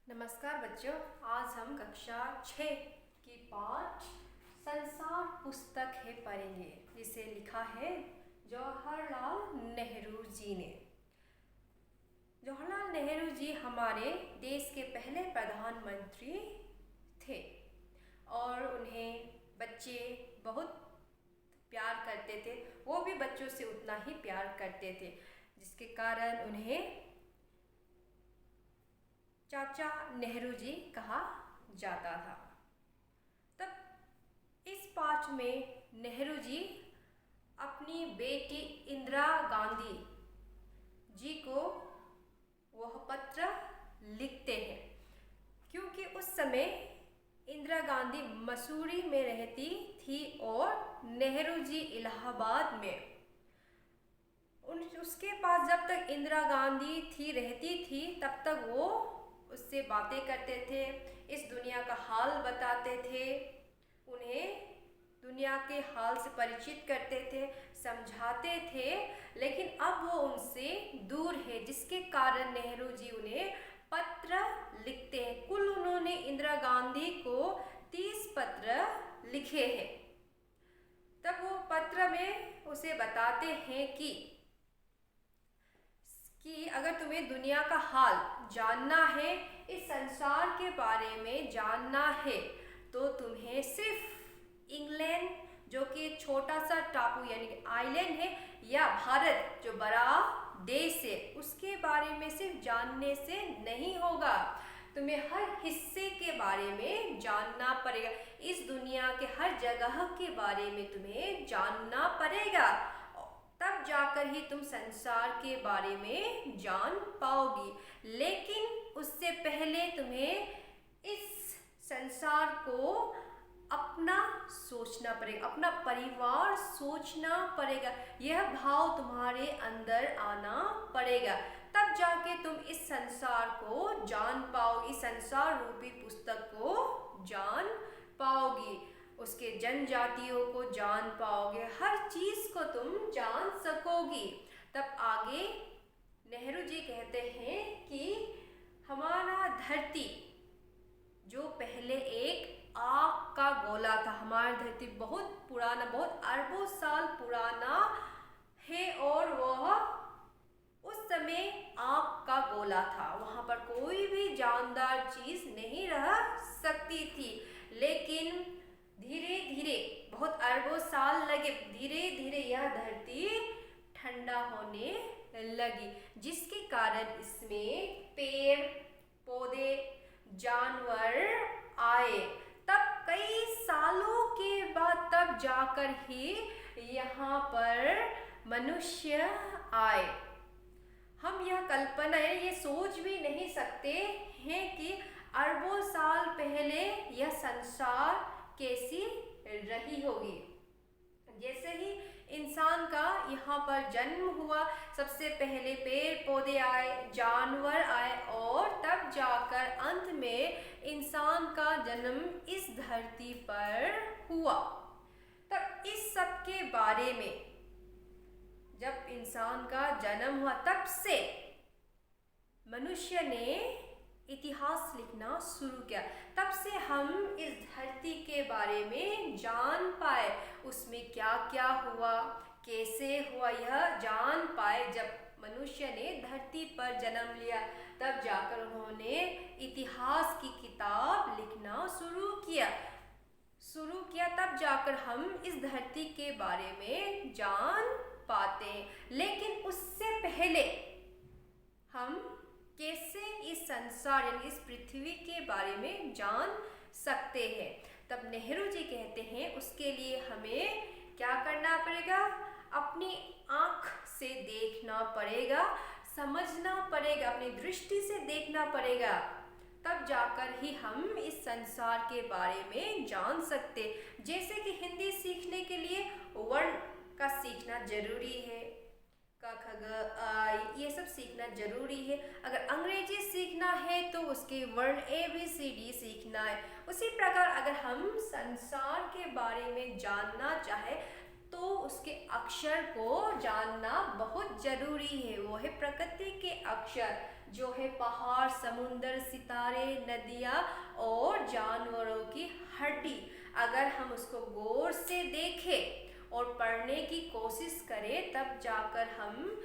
नमस्कार बच्चों। आज हम कक्षा 6 की पाठ संसार पुस्तक है पढ़ेंगे, जिसे लिखा है जवाहरलाल नेहरू जी ने। जवाहरलाल नेहरू जी हमारे देश के पहले प्रधानमंत्री थे और उन्हें बच्चे बहुत प्यार करते थे। वो भी बच्चों से उतना ही प्यार करते थे, जिसके कारण उन्हें चाचा नेहरू जी कहा जाता था। तब इस पाठ में नेहरू जी अपनी बेटी इंदिरा गांधी जी को वह पत्र लिखते हैं, क्योंकि उस समय इंदिरा गांधी मसूरी में रहती थी और नेहरू जी इलाहाबाद में। उसके पास जब तक इंदिरा गांधी रहती थी तब तक वो उससे बातें करते थे, इस दुनिया का हाल बताते थे, उन्हें दुनिया के हाल से परिचित करते थे, समझाते थे। लेकिन अब वो उनसे दूर है, जिसके कारण नेहरू जी उन्हें पत्र लिखते हैं। कुल उन्होंने इंदिरा गांधी को 30 पत्र लिखे हैं। तब वो पत्र में उसे बताते हैं कि अगर तुम्हें दुनिया का हाल जानना है, इस संसार के बारे में जानना है, तो तुम्हें सिर्फ इंग्लैंड, जो कि छोटा सा टापू यानी कि आइलैंड है, या भारत जो बड़ा देश है, उसके बारे में सिर्फ जानने से नहीं होगा। तुम्हें हर हिस्से के बारे में जानना पड़ेगा। इस दुनिया के हर जगह के बारे में तुम्हें जानना पड़ेगा, तब जाकर ही तुम संसार के बारे में जान पाओगी। लेकिन उससे पहले तुम्हें इस संसार को अपना सोचना पड़ेगा, अपना परिवार सोचना पड़ेगा। यह भाव तुम्हारे अंदर आना पड़ेगा, तब जाके तुम इस संसार को जान पाओगी, संसार रूपी पुस्तक को जान पाओगी, उसके जनजातियों को जान पाओगे, हर चीज को तुम जान सकोगी। तब आगे नेहरू जी कहते हैं कि हमारा धरती जो पहले एक आग का गोला था, हमारी धरती बहुत पुराना, बहुत अरबों साल पुराना है, और वह उस समय आग का गोला था। वहां पर कोई भी जानदार चीज नहीं रह सकती थी। लेकिन धीरे धीरे, बहुत अरबों साल लगे, धीरे धीरे यह धरती ठंडा होने लगी, जिसके कारण इसमें पेड़ पौधे जानवर आए। तब कई सालों के बाद तब जाकर ही यहाँ पर मनुष्य आए। हम यह कल्पना, ये सोच भी नहीं सकते हैं कि अरबों साल पहले यह संसार कैसी रही होगी। जैसे ही इंसान का यहाँ पर जन्म हुआ, सबसे पहले पेड़ पौधे आए, जानवर आए, और तब जाकर अंत में इंसान का जन्म इस धरती पर हुआ। तब इस सब के बारे में, जब इंसान का जन्म हुआ, तब से मनुष्य ने इतिहास लिखना शुरू किया। तब से हम इस धरती के बारे में जान पाए, उसमें क्या क्या हुआ, कैसे हुआ, यह जान पाए। जब मनुष्य ने धरती पर जन्म लिया, तब जाकर उन्होंने इतिहास की किताब लिखना शुरू किया, तब जाकर हम इस धरती के बारे में जान पाते हैं। लेकिन उससे पहले हम कैसे इस संसार यानी इस पृथ्वी के बारे में जान सकते हैं? तब नेहरू जी कहते हैं, उसके लिए हमें क्या करना पड़ेगा? अपनी आँख से देखना पड़ेगा, समझना पड़ेगा, अपनी दृष्टि से देखना पड़ेगा, तब जाकर ही हम इस संसार के बारे में जान सकते। जैसे कि हिंदी सीखने के लिए वर्ण का सीखना जरूरी है, क ख ग आ ये सब सीखना जरूरी है। अगर अंग्रेजी सीखना है तो उसके वर्ण ABCD सीखना है। उसी प्रकार अगर हम संसार के बारे में जानना चाहे तो उसके अक्षर को जानना बहुत जरूरी है। वो है प्रकृति के अक्षर, जो है पहाड़, समुंदर, सितारे, नदियाँ और जानवरों की हड्डी। अगर हम उसको गौर से देखें और पढ़ने की कोशिश करें तब जाकर हम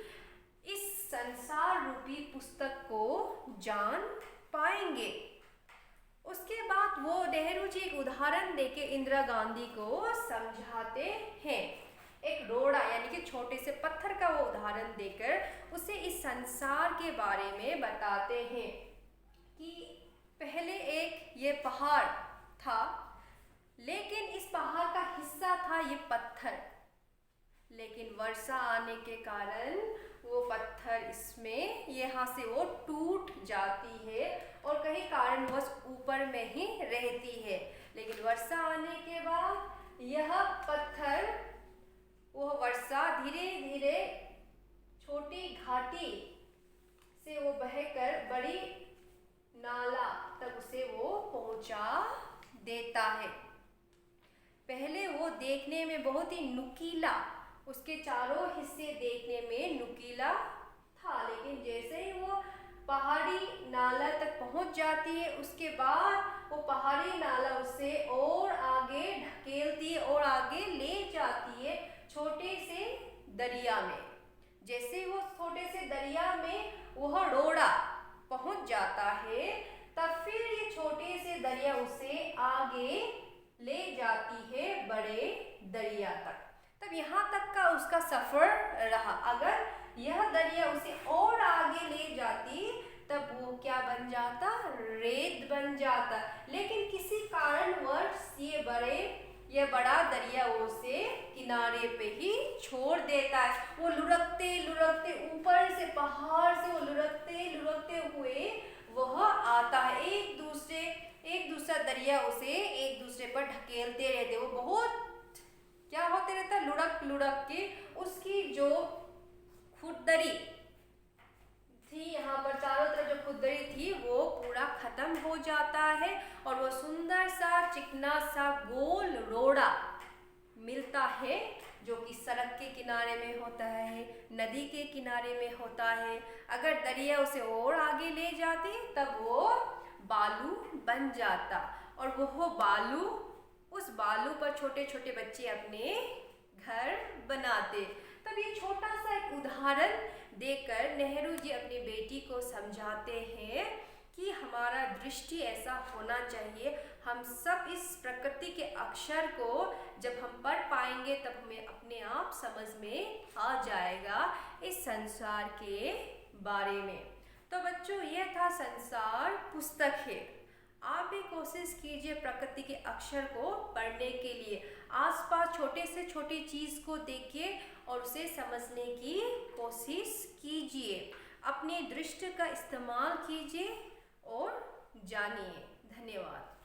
इस संसार रूपी पुस्तक को जान पाएंगे। उसके बाद वो नेहरू जी एक उदाहरण देके इंदिरा गांधी को समझाते हैं। एक रोड़ा यानी कि छोटे से पत्थर का वो उदाहरण देकर उसे इस संसार के बारे में बताते हैं कि पहले एक ये पहाड़ था, लेकिन इस पहाड़ का हिस्सा था ये पत्थर, लेकिन वर्षा आने के कारण वो पत्थर इसमें यहाँ से वो टूट जाती है और कहीं कारणवश ऊपर में ही रहती है। लेकिन वर्षा आने के बाद यह पत्थर, वो वर्षा धीरे धीरे छोटी घाटी से वो बहकर बड़ी नाला तक उसे वो पहुंचा देता है। पहले वो देखने में बहुत ही नुकीला, उसके चारों हिस्से देखने में नुकीला था, लेकिन जैसे ही वो पहाड़ी नाला तक पहुंच जाती है उसके बाद वो पहाड़ी नाला उसे और आगे ढकेलती है और आगे ले जाती है छोटे से दरिया में। जैसे वो छोटे से दरिया में वह रोड़ा पहुंच जाता है तब फिर ये छोटे से दरिया उसे आगे ले जाती है बड़े दरिया तक। तब यहाँ तक का उसका सफर रहा। अगर यह दरिया उसे और आगे ले जाती तब वो क्या बन जाता, रेत बन जाता। लेकिन किसी कारणवश ये बड़ा दरिया उसे किनारे पे ही छोड़ देता है। वो लुढ़कते लुढ़कते ऊपर से पहाड़ से वो लुढ़कते लुढ़कते हुए वह आता है। एक दूसरा दरिया उसे एक दूसरे पर ढकेलते रहते। वो बहुत क्या होते रहता, लुढ़क लुढ़क के उसकी जो खुरदरी थी, यहाँ पर चारों तरफ जो खुरदरी थी वो पूरा खत्म हो जाता है और वो सुंदर सा चिकना सा गोल रोड़ा मिलता है जो कि सड़क के किनारे में होता है, नदी के किनारे में होता है। अगर दरिया उसे और आगे ले जाती तब वो बालू बन जाता और वो बालू, उस बालू पर छोटे छोटे बच्चे अपने घर बनाते। तब ये छोटा सा एक उदाहरण देकर नेहरू जी अपनी बेटी को समझाते हैं कि हमारा दृष्टि ऐसा होना चाहिए। हम सब इस प्रकृति के अक्षर को जब हम पढ़ पाएंगे तब हमें अपने आप समझ में आ जाएगा इस संसार के बारे में। तो बच्चों, ये था संसार पुस्तक है। आप भी कोशिश कीजिए प्रकृति के अक्षर को पढ़ने के लिए। आसपास छोटे से छोटी चीज़ को देखिए और उसे समझने की कोशिश कीजिए। अपनी दृष्टि का इस्तेमाल कीजिए और जानिए। धन्यवाद।